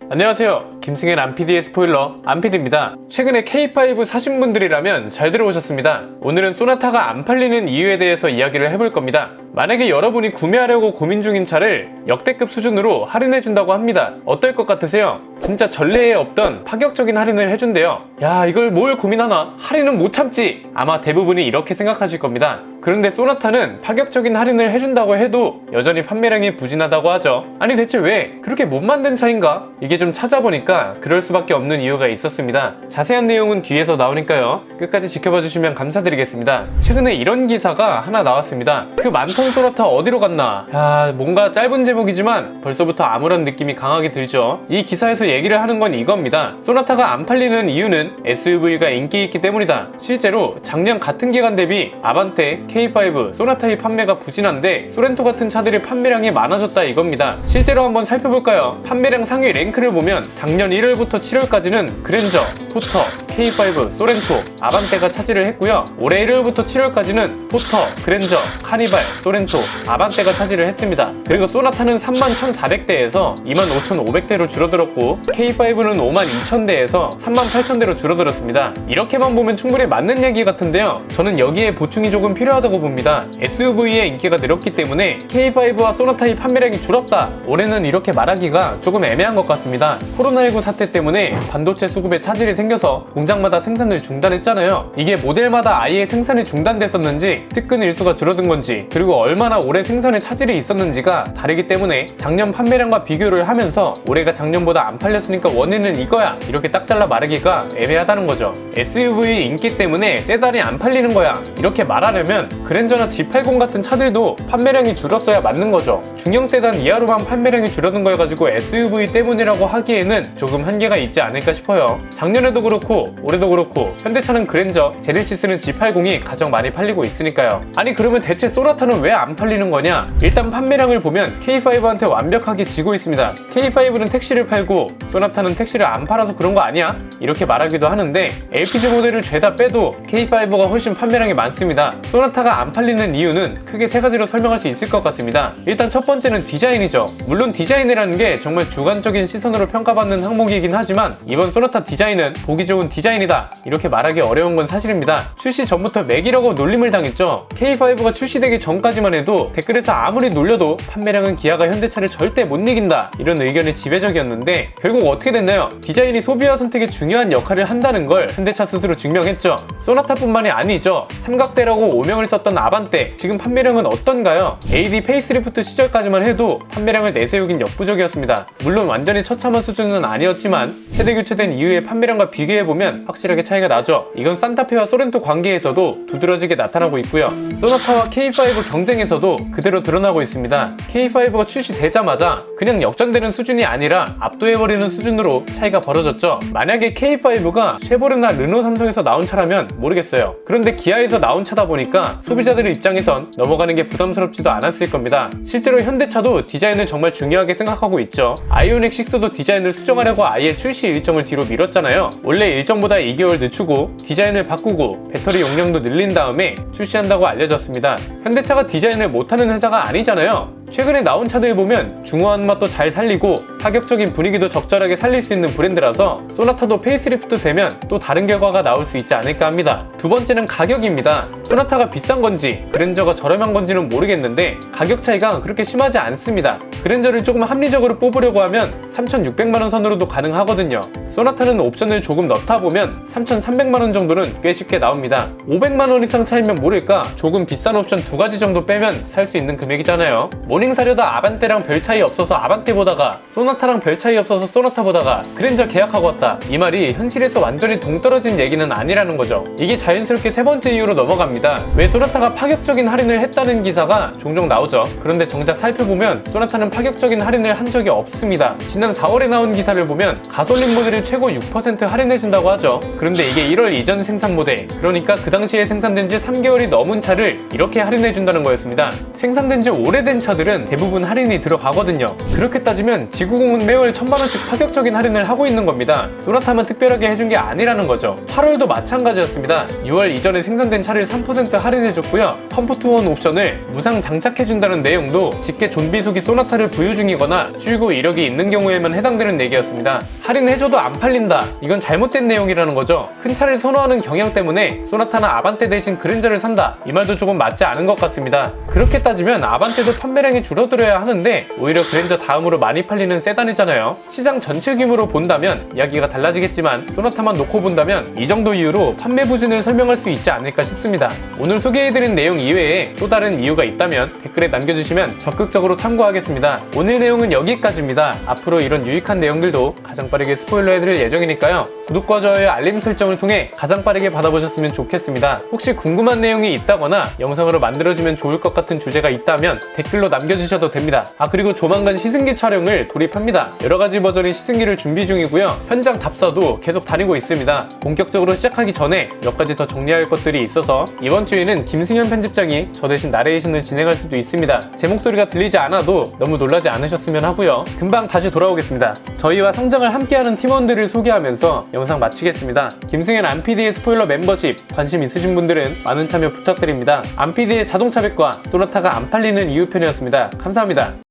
안녕하세요. 김승현 안PD의 스포일러 안PD입니다. 최근에 K5 사신 분들이라면 잘 들어오셨습니다. 오늘은 소나타가 안 팔리는 이유에 대해서 이야기를 해볼 겁니다. 만약에 여러분이 구매하려고 고민 중인 차를 역대급 수준으로 할인해준다고 합니다. 어떨 것 같으세요? 진짜 전례에 없던 파격적인 할인을 해준대요. 야, 이걸 뭘 고민하나? 할인은 못 참지! 아마 대부분이 이렇게 생각하실 겁니다. 그런데 소나타는 파격적인 할인을 해준다고 해도 여전히 판매량이 부진하다고 하죠. 아니 대체 왜 그렇게 못 만든 차인가? 이게 좀 찾아보니까 그럴 수밖에 없는 이유가 있었습니다. 자세한 내용은 뒤에서 나오니까요. 끝까지 지켜봐 주시면 감사드리겠습니다. 최근에 이런 기사가 하나 나왔습니다. 그 많던 소나타 어디로 갔나? 야, 뭔가 짧은 제목이지만 벌써부터 암울한 느낌이 강하게 들죠. 이 기사에서 얘기를 하는 건 이겁니다. 소나타가 안 팔리는 이유는 SUV가 인기 있기 때문이다. 실제로 작년 같은 기간 대비 아반떼, K5, 소나타의 판매가 부진한데 소렌토 같은 차들의 판매량이 많아졌다 이겁니다. 실제로 한번 살펴볼까요? 판매량 상위 랭크를 보면 작년 1월부터 7월까지는 그랜저, 포터, K5, 소렌토, 아반떼가 차지를 했고요. 올해 1월부터 7월까지는 포터, 그랜저, 카니발, 소렌토, 아반떼가 차지를 했습니다. 그리고 소나타는 31,400대에서 25,500대로 줄어들었고 K5는 52,000대에서 38,000대로 줄어들었습니다. 이렇게만 보면 충분히 맞는 얘기 같은데요. 저는 여기에 보충이 조금 필요하다고 봅니다. SUV의 인기가 늘었기 때문에 K5와 소나타의 판매량이 줄었다. 올해는 이렇게 말하기가 조금 애매한 것 같습니다. 코로나19 사태 때문에 반도체 수급에 차질이 생겨서 공장마다 생산을 중단했잖아요. 이게 모델마다 아예 생산이 중단됐었는지 특근 일수가 줄어든 건지 그리고 얼마나 오래 생산에 차질이 있었는지가 다르기 때문에 작년 판매량과 비교를 하면서 올해가 작년보다 안 팔렸으니까 원인은 이거야 이렇게 딱 잘라 말하기가 애매하다는 거죠. SUV 인기 때문에 세단이 안 팔리는 거야 이렇게 말하려면 그랜저나 G80 같은 차들도 판매량이 줄었어야 맞는 거죠. 중형 세단 이하로만 판매량이 줄어든 걸 가지고 SUV 때문이라고 하기에는 조금 한계가 있지 않을까 싶어요. 작년에도 그렇고 올해도 그렇고 현대차는 그랜저, 제네시스는 G80이 가장 많이 팔리고 있으니까요. 아니 그러면 대체 소나타는 왜 안 팔리는 거냐? 일단 판매량을 보면 K5한테 완벽하게 지고 있습니다. K5는 택시를 팔고 소나타는 택시를 안 팔아서 그런 거 아니야? 이렇게 말하기도 하는데 LPG 모델을 죄다 빼도 K5가 훨씬 판매량이 많습니다. 소나타가 안 팔리는 이유는 크게 세 가지로 설명할 수 있을 것 같습니다. 일단 첫 번째는 디자인이죠. 물론 디자인이라는 게 정말 주관적인 시선으로 평가받는 항목이긴 하지만 이번 소나타 디자인은 보기 좋은 디자인이다 이렇게 말하기 어려운 건 사실입니다. 출시 전부터 맥이라고 놀림을 당했죠. K5가 출시되기 전까지만 해도 댓글에서 아무리 놀려도 판매량은 기아가 현대차를 절대 못 이긴다 이런 의견이 지배적이었는데 결국 어떻게 됐나요? 디자인이 소비자 선택에 중요한 역할을 한다는 걸 현대차 스스로 증명했죠. 소나타뿐만이 아니죠. 삼각대라고 오명을 썼던 아반떼 지금 판매량은 어떤가요? AD 페이스리프트 시절까지만 해도 판매량을 내세우긴 역부족이었습니다. 물론 완전히 처참한 수준은 아니었지만 세대 교체된 이후의 판매량과 비교해보면 확실하게 차이가 나죠. 이건 산타페와 소렌토 관계에서도 두드러지게 나타나고 있고요. 소나타와 K5 경쟁에서도 그대로 드러나고 있습니다. K5가 출시되자마자 그냥 역전되는 수준이 아니라 압도해버리는 수준으로 차이가 벌어졌죠. 만약에 K5가 쉐보레나 르노 삼성에서 나온 차라면 모르겠어요. 그런데 기아에서 나온 차다 보니까 소비자들의 입장에선 넘어가는 게 부담스럽지도 않았을 겁니다. 실제로 현대차도 디자인을 정말 중요하게 생각하고 있죠. 아이오닉 6도 디자인을 수정하려고 아예 출시 일정을 뒤로 미뤘잖아요. 원래 일정보다 2개월 늦추고 디자인을 바꾸고 배터리 용량도 늘린 다음에 출시한다고 알려졌습니다. 현대차가 디자인을 못하는 회사가 아니잖아요. 최근에 나온 차들 보면 중후한 맛도 잘 살리고 파격적인 분위기도 적절하게 살릴 수 있는 브랜드라서 소나타도 페이스리프트 되면 또 다른 결과가 나올 수 있지 않을까 합니다. 두 번째는 가격입니다. 소나타가 비싼 건지 그랜저가 저렴한 건지는 모르겠는데 가격 차이가 그렇게 심하지 않습니다. 그랜저를 조금 합리적으로 뽑으려고 하면 3,600만원 선으로도 가능하거든요. 소나타는 옵션을 조금 넣다 보면 3,300만원 정도는 꽤 쉽게 나옵니다. 500만원 이상 차이면 모를까 조금 비싼 옵션 두 가지 정도 빼면 살 수 있는 금액이잖아요. 모닝 사려다 아반떼랑 별 차이 없어서 아반떼 보다가 소나타랑 별 차이 없어서 소나타 보다가 그랜저 계약하고 왔다. 이 말이 현실에서 완전히 동떨어진 얘기는 아니라는 거죠. 이게 자연스럽게 세 번째 이유로 넘어갑니다. 왜 소나타가 파격적인 할인을 했다는 기사가 종종 나오죠. 그런데 정작 살펴보면 소나타는 파격적인 할인을 한 적이 없습니다. 지난 4월에 나온 기사를 보면 가솔린 모델을 최고 6% 할인해준다고 하죠. 그런데 이게 1월 이전 생산 모델, 그러니까 그 당시에 생산된 지 3개월이 넘은 차를 이렇게 할인해준다는 거였습니다. 생산된 지 오래된 차들은 모델은 대부분 할인이 들어가거든요. 그렇게 따지면 지구공은 매월 1000만원씩 파격적인 할인을 하고 있는 겁니다. 소나타만 특별하게 해준 게 아니라는 거죠. 8월도 마찬가지였습니다. 6월 이전에 생산된 차를 3% 할인해줬고요. 컴포트원 옵션을 무상 장착해준다는 내용도 직계 존비속이 소나타를 보유 중이거나 출고 이력이 있는 경우에만 해당되는 얘기였습니다. 할인해줘도 안 팔린다. 이건 잘못된 내용이라는 거죠. 큰 차를 선호하는 경향 때문에 소나타나 아반떼 대신 그랜저를 산다. 이 말도 조금 맞지 않은 것 같습니다. 그렇게 따지면 아반떼도 판매량이 줄어들어야 하는데 오히려 그랜저 다음으로 많이 팔리는 세단이잖아요. 시장 전체 규모로 본다면 이야기가 달라지겠지만 소나타만 놓고 본다면 이 정도 이유로 판매 부진을 설명할 수 있지 않을까 싶습니다. 오늘 소개해드린 내용 이외에 또 다른 이유가 있다면 댓글에 남겨주시면 적극적으로 참고하겠습니다. 오늘 내용은 여기까지입니다. 앞으로 이런 유익한 내용들도 가장 빠르게 스포일러해드릴 예정이니까요. 구독과 좋아요, 알림 설정을 통해 가장 빠르게 받아보셨으면 좋겠습니다. 혹시 궁금한 내용이 있다거나 영상으로 만들어지면 좋을 것 같은 주제가 있다면 댓글로 남겨주셔도 됩니다. 그리고 조만간 시승기 촬영을 돌입합니다. 여러가지 버전의 시승기를 준비 중이고요. 현장 답사도 계속 다니고 있습니다. 본격적으로 시작하기 전에 몇 가지 더 정리할 것들이 있어서 이번 주에는 김승현 편집장이 저 대신 나레이션을 진행할 수도 있습니다. 제 목소리가 들리지 않아도 너무 놀라지 않으셨으면 하고요. 금방 다시 돌아오겠습니다. 저희와 성장을 함께하는 팀원들을 소개하면서 영상 마치겠습니다. 김승현 안PD의 스포일러 멤버십 관심 있으신 분들은 많은 참여 부탁드립니다. 안PD의 자동차 백과 소나타가 안 팔리는 이유 편이었습니다. 감사합니다.